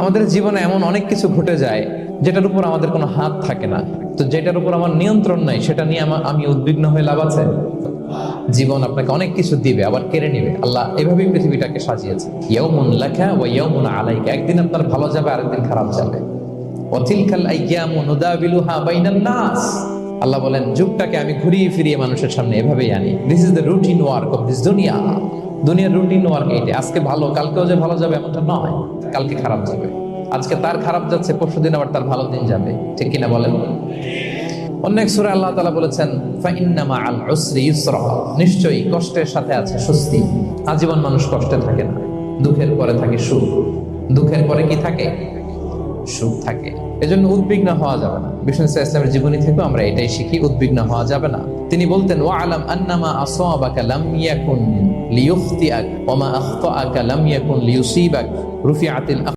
আমাদের জীবনে এমন অনেক কিছু ঘটে যায় যেটার উপর আমাদের কোনো হাত থাকে না, তো যেটার উপর আমার নিয়ন্ত্রণ নাই সেটা নিয়ে আমি উদ্বিগ্ন হয়ে লাভ আছে? জীবন আপনাকে অনেক কিছু দিবে আবার কেড়ে নিবে। আল্লাহ এভাবেই পৃথিবীটাকে সাজিয়েছে, ইয়াউমুন লাকা ওয়া ইয়াউমুন আলাইকা। একদিন আপনার ভালো যাবে, আরেকদিন খারাপ যাবে। ওয়া তিলকাল আইয়ামু নুদাবিলুহা বাইনান নাস। আল্লাহ বলেন, যুগটাকে আমি ঘুরিয়ে ফিরিয়ে মানুষের সামনে এভাবেই আনি। This is the routine work of this দুনিয়া। দুনিয়ার রুটিন ওয়ার্ক এইটা। আজকে ভালো, কালকেও যে ভালো যাবে এমনটা নয়, কালকে খারাপ যাবে। আজকে তার খারাপ যাচ্ছে, পরশুদিন আবার তার ভালো দিন যাবে, ঠিক কিনা বলেন? অন্য এক সূরায় আল্লাহ তাআলা বলেছেন, ফাইন্না মাআল উসরি ইউসরা। নিশ্চয়ই কষ্টের সাথে আছে স্বস্তি। আজীবন মানুষ কষ্টে থাকে না, দুঃখের পরে থাকে সুখ, দুঃখের পরে কি থাকে? সুখ থাকে। এজন্য উদ্বিগ্ন হওয়া যাবে না। বিষ্ণু ইসলামের জীবনী থেকে আমরা এটাই শিখি, উদ্বিগ্ন হওয়া যাবে না। তিনি বলতেন, ওয়া আলাম আন্নামা আসাবাকা লাম ইয়াকুন লিয়ুখতিআক ওয়া মা আখতাআকা লাম ইয়াকুন লিয়ুসিবাক রুফিআতিল